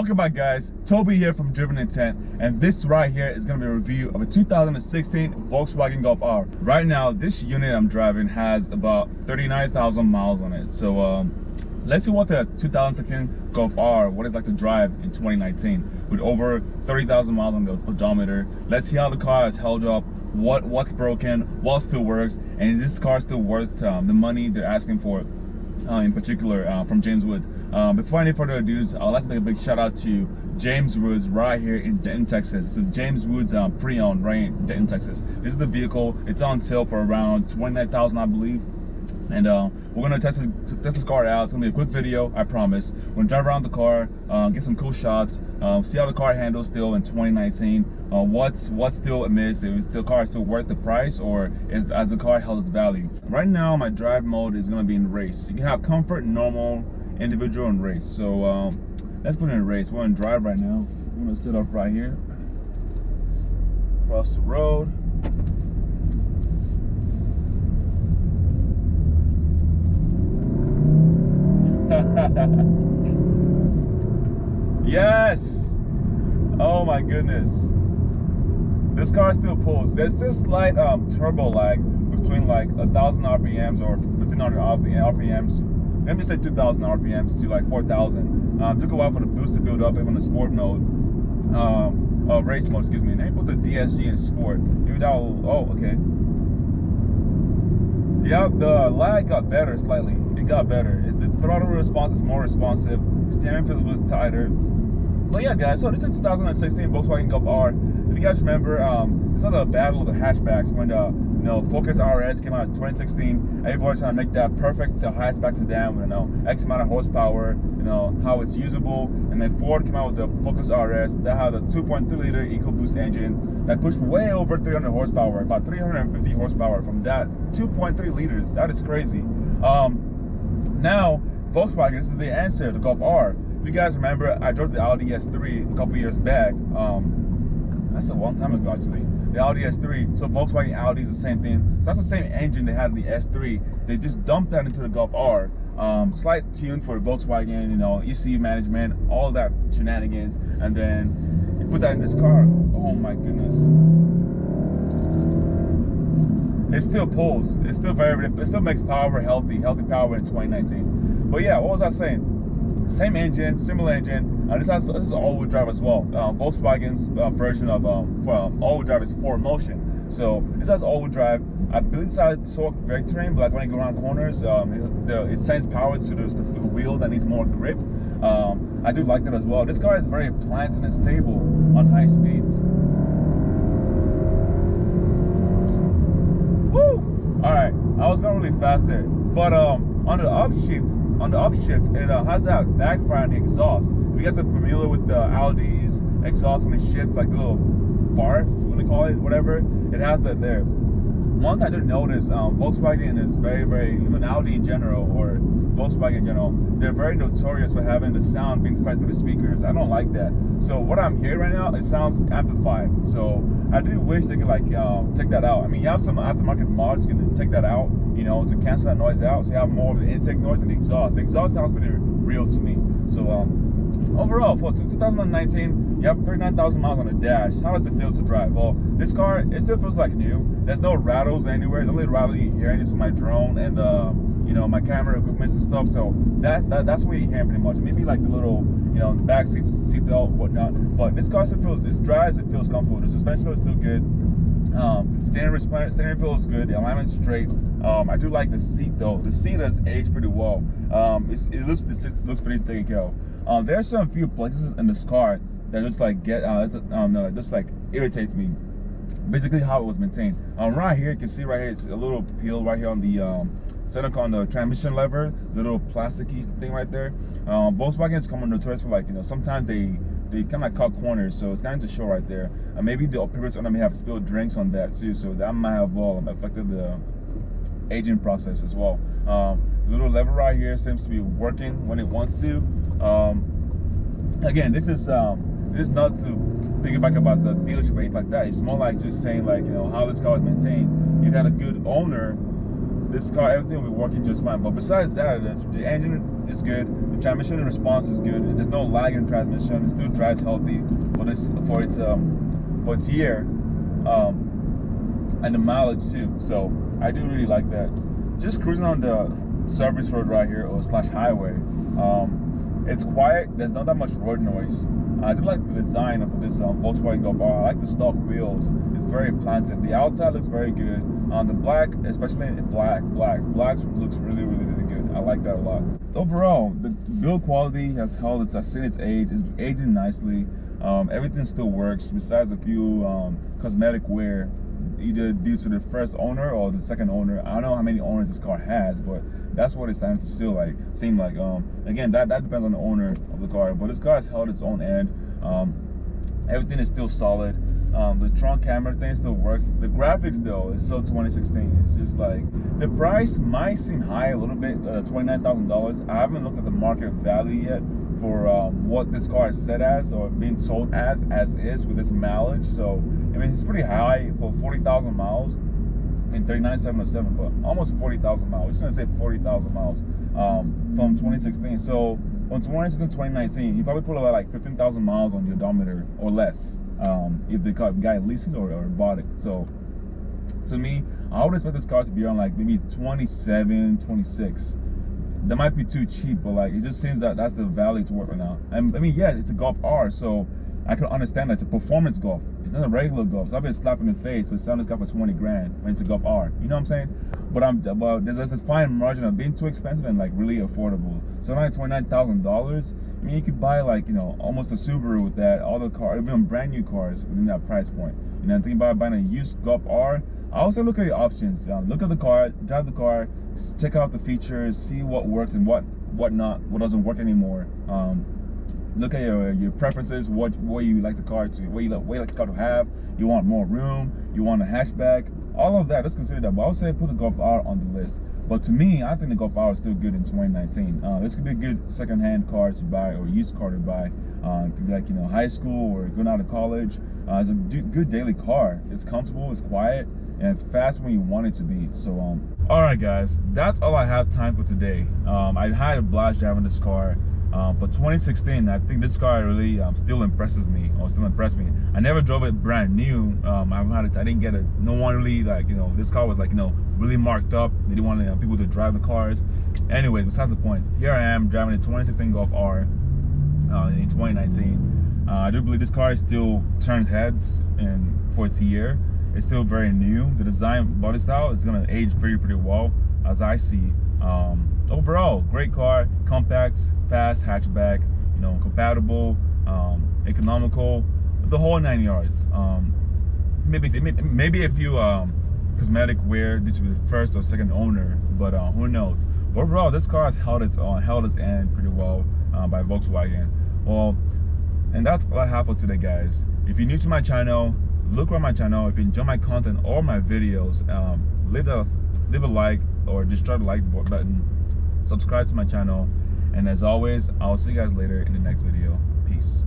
Welcome back, guys. Toby here from Driven Intent, and this right here is going to be a review of a 2016 Volkswagen Golf R. Right now, this unit I'm driving has about 39,000 miles on it. So let's see what the 2016 Golf R, what it's like to drive in 2019 with over 30,000 miles on the odometer. Let's see how the car has held up, what's broken, what still works, and is this car still worth the money they're asking for, in particular from James Woods. Before any further ado, I'd like to make a big shout out to James Woods right here in Denton, Texas. This is James Woods pre-owned right in Denton, Texas. This is the vehicle. It's on sale for around $29,000, I believe. And we're gonna test this car out. It's gonna be a quick video, I promise. We're gonna drive around the car, get some cool shots, see how the car handles still in 2019. What's still amiss? Is the car still worth the price, or has the car held its value? Right now, my drive mode is gonna be in race. You can have comfort, normal, individual, and race. So let's put it in race. We're in drive right now. I'm gonna sit up right here, across the road. Yes! Oh my goodness. This car still pulls. There's this slight turbo lag between like 1,000 RPMs or 1,500 RPMs. Let me say 2,000 RPMs to like 4,000. Took a while for the boost to build up, even the sport mode. Race mode, excuse me. And then put the DSG in sport. Maybe that will, oh, okay. Yeah, the lag got better slightly. It got better. The throttle response is more responsive. Steering feel was tighter. But yeah, guys, so this is 2016 Volkswagen Golf R. If you guys remember, this is the battle of the hatchbacks when the Focus RS came out in 2016. Everybody's trying to make that perfect hatchback sedan with X amount of horsepower, how it's usable. And then Ford came out with the Focus RS that had a 2.3 liter EcoBoost engine that pushed way over 300 horsepower, about 350 horsepower from that 2.3 liters. That is crazy. Now Volkswagen, this is the answer to the Golf R. If you guys remember, I drove the Audi S3 a couple years back. That's a long time ago, actually. The Audi S3. So Volkswagen Audi is the same thing. So that's the same engine they had in the S3. They just dumped that into the Golf R. Slight tune for Volkswagen, ECU management, all that shenanigans, and then you put that in this car. Oh my goodness. It still pulls. It still makes power healthy power in 2019. But yeah, what was I saying? Same engine, similar engine. This is all-wheel drive as well. Volkswagen's version of all-wheel drive is 4Motion. So this has all-wheel drive. I believe this has torque vectoring, but like when you go around corners, it sends power to the specific wheel that needs more grip. I do like that as well. This car is very planted and stable on high speeds. Woo! All right, I was going really fast there, but on the upshift, it has that backfire on the exhaust. If you guys are familiar with the Audi's exhaust when it shifts, like the little barf, what they call it, whatever, it has that there. One thing I did notice, Volkswagen is very, even Audi in general, or Volkswagen in general, they're very notorious for having the sound being fed through the speakers. I don't like that. So what I'm hearing right now, it sounds amplified. So I do wish they could take that out. I mean, you have some aftermarket mods you can take that out, to cancel that noise out. So you have more of the intake noise and the exhaust. The exhaust sounds pretty real to me. So overall, for 2019, you have 39,000 miles on the dash. How does it feel to drive? Well, this car, it still feels like new. There's no rattles anywhere. The only rattle you hear is from my drone and my camera equipment and stuff. So that's what you hear pretty much. Maybe like the little, the back seatbelt, whatnot. But this car still feels, it drives, it feels comfortable. The suspension is still good. Steering feel is good. The alignment's straight. I do like the seat though. The seat has aged pretty well. It looks pretty taken care of. There's some few places in this car that just just like irritates me. Basically how it was maintained. Right here, you can see right here, it's a little peel right here on the center on the transmission lever, the little plasticky thing right there. Volkswagen is coming notorious for sometimes they kind of cut corners, so it's kind of to show right there. Maybe the previous owner may have spilled drinks on that too, so that might have affected the aging process as well. The little lever right here seems to be working when it wants to. Again, this is not to piggyback about the dealership or anything like that. It's more like just saying how this car is maintained. If you had a good owner, this car, everything will be working just fine. But besides that, the engine is good. The transmission response is good. There's no lag in transmission. It still drives healthy for its year, and the mileage too. So I do really like that. Just cruising on the service road right here, or slash highway. It's quiet. There's not that much road noise. I do like the design of this Volkswagen Golf R. I like the stock wheels. It's very planted. The outside looks very good. The black, especially in black looks really good. I like that a lot. Overall, the build quality has held its age. It's aging nicely. Everything still works besides a few cosmetic wear, either due to the first owner or the second owner. I don't know how many owners this car has, but that's what it's starting to seem like. Again, that depends on the owner of the car, but this car has held its own end. Everything is still solid. The trunk camera thing still works. The graphics though is so 2016. It's just like, the price might seem high a little bit, $29,000. I haven't looked at the market value yet for what this car is set as or being sold as is with this mileage. So I mean, it's pretty high for 40,000 miles. I mean, 39,707, but almost 40,000 miles. We're just gonna say 40,000 miles from 2016. So from 2016 to 2019, he probably put about like 15,000 miles on the odometer or less, if the guy leased it or bought it. So to me, I would expect this car to be around like maybe 27, 26. That might be too cheap, but like, it just seems that that's the value to work right now. And I mean, yeah, it's a Golf R, so I can understand that it's a performance Golf. It's not a regular Golf. So I've been slapping the face with selling this car for 20 grand when it's a Golf R. You know what I'm saying? But there's this fine margin of being too expensive and like really affordable. So like $29,000. I mean, you could buy like, you know, almost a Subaru with that. All the cars, even brand new cars within that price point. You know, thinking about buying a used Golf R. I also look at your options. Look at the car, drive the car, check out the features, see what works and what doesn't work anymore. Look at your preferences, what you like the car to, what you like the car to have. You want more room, you want a hatchback, all of that. Let's consider that. But I would say put the Golf R on the list. But to me, I think the Golf R is still good in 2019. This could be a good second-hand car to buy or used car to buy. If you're like, you know, high school or going out of college, it's a good daily car. It's comfortable, it's quiet, and it's fast when you want it to be. So all right guys, that's all I have time for today. I had a blast driving this car. For 2016, I think this car really still impressed me. I never drove it brand new. I didn't get it. No one really, like, you know, this car was like, you know, really marked up. They didn't want people to drive the cars. Anyway, besides the point, here I am driving a 2016 Golf R in 2019. I do believe this car still turns heads, and for its year, it's still very new. The design, body style is gonna age pretty well, as I see. Overall, great car, compact, fast, hatchback, you know, compatible, economical, the whole 9 yards. Maybe a few cosmetic wear due to the first or second owner, but who knows? But overall, this car has held its end pretty well by Volkswagen. Well, and that's all I have for today, guys. If you're new to my channel, look around my channel. If you enjoy my content or my videos, leave a like or just try the like button. Subscribe to my channel, and as always, I'll see you guys later in the next video. Peace.